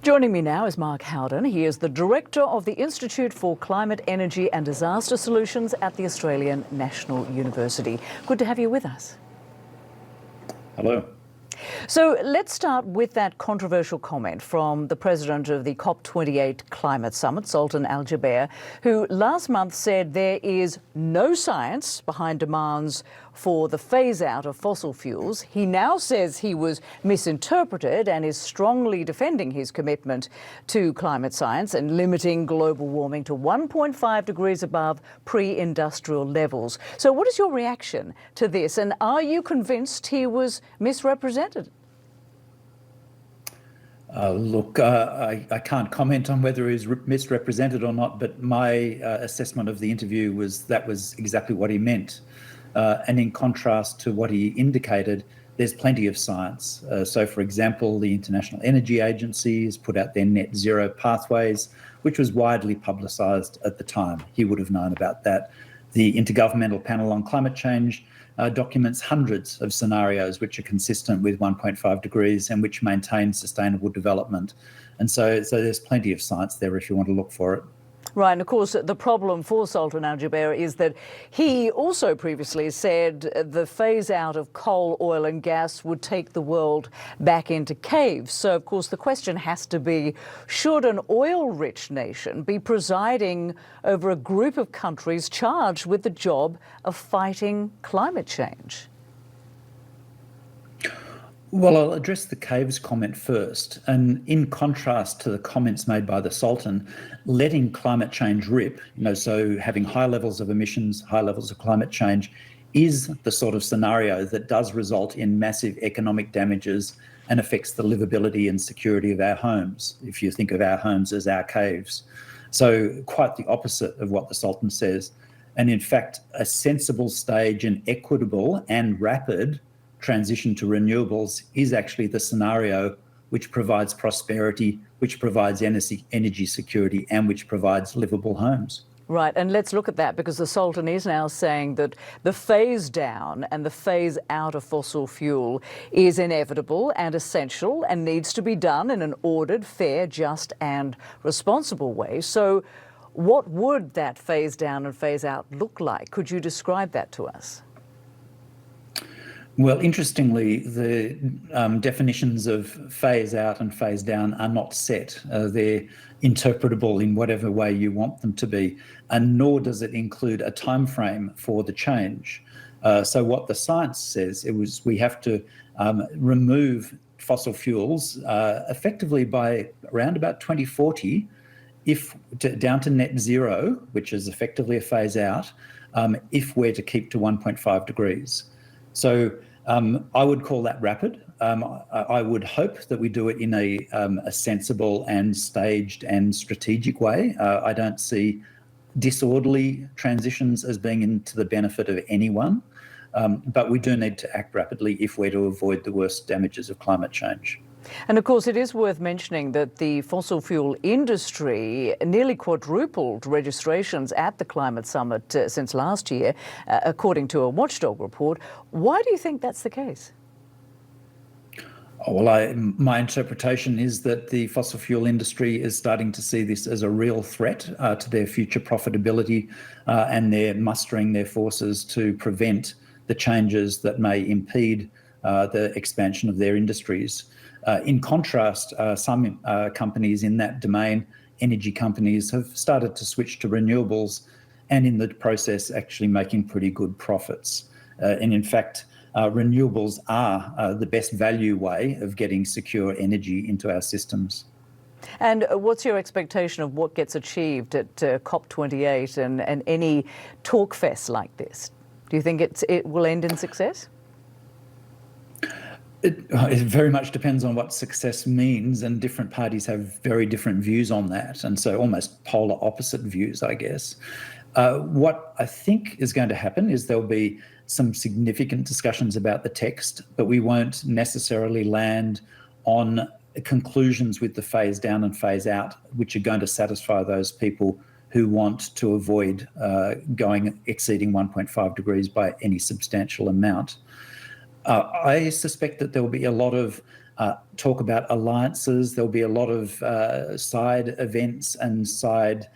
Joining me now is Mark Howden. He is the Director of the Institute for Climate, Energy and Disaster Solutions at the Australian National University. Good to have you with us. Hello. So let's start with that controversial comment from the president of the COP28 Climate Summit, Sultan who last month said there is no science behind demands for the phase-out of fossil fuels. He now says he was misinterpreted and is strongly defending his commitment to climate science and limiting global warming to 1.5 degrees above pre-industrial levels. So what is your reaction to this, and are you convinced he was misrepresented? Look, I can't comment on whether he's misrepresented or not, but my assessment of the interview was that was exactly what he meant. And in contrast to what he indicated, there's plenty of science. So, for example, the International Energy Agency has put out their net zero pathways, which was widely publicised at the time. He would have known about that. The Intergovernmental Panel on Climate Change documents hundreds of scenarios which are consistent with 1.5 degrees and which maintain sustainable development. And so there's plenty of science there if you want to look for it. Right, and of course the problem for Sultan is that he also previously said the phase out of coal, oil and gas would take the world back into caves. So of course the question has to be, should an oil-rich nation be presiding over a group of countries charged with the job of fighting climate change? Well, I'll address the caves comment first. And in contrast to the comments made by the Sultan, letting climate change rip, so having high levels of emissions, high levels of climate change, is the sort of scenario that does result in massive economic damages and affects the livability and security of our homes, if you think of our homes as our caves. So quite the opposite of what the Sultan says. And in fact, a sensible stage, an equitable and rapid transition to renewables is actually the scenario which provides prosperity, which provides energy security, and which provides livable homes. Right, and let's look at that, because the Sultan is now saying that the phase down and the phase out of fossil fuel is inevitable and essential and needs to be done in an ordered, fair, just and responsible way. So what would that phase down and phase out look like? Could you describe that to us? Well, interestingly, the definitions of phase out and phase down are not set. They're interpretable in whatever way you want them to be, and nor does it include a time frame for the change. So what the science says, we have to remove fossil fuels effectively by around about 2040, down to net zero, which is effectively a phase out, if we're to keep to 1.5 degrees. So I would call that rapid. I would hope that we do it in a sensible and staged and strategic way. I don't see disorderly transitions as being to the benefit of anyone, but we do need to act rapidly if we're to avoid the worst damages of climate change. And of course, it is worth mentioning that the fossil fuel industry nearly quadrupled registrations at the Climate Summit since last year, according to a watchdog report. Why do you think that's the case? Well, my interpretation is that the fossil fuel industry is starting to see this as a real threat to their future profitability, and they're mustering their forces to prevent the changes that may impede the expansion of their industries. In contrast, some companies in that domain, energy companies, have started to switch to renewables and in the process actually making pretty good profits. And in fact, renewables are the best value way of getting secure energy into our systems. And what's your expectation of what gets achieved at COP28 and any talk fest like this? Do you think it will end in success? It very much depends on what success means, and different parties have very different views on that, and so almost polar opposite views, I guess. What I think is going to happen is there'll be some significant discussions about the text, but we won't necessarily land on conclusions with the phase down and phase out, which are going to satisfy those people who want to avoid exceeding 1.5 degrees by any substantial amount. I suspect that there will be a lot of talk about alliances. There'll be a lot of side events and side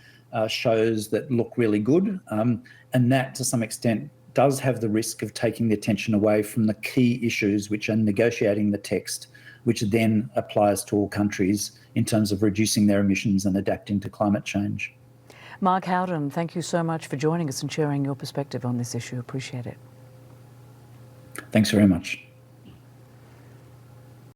shows that look really good. And that, to some extent, does have the risk of taking the attention away from the key issues, which are negotiating the text, which then applies to all countries in terms of reducing their emissions and adapting to climate change. Mark Howden, thank you so much for joining us and sharing your perspective on this issue. Appreciate it. Thanks very much.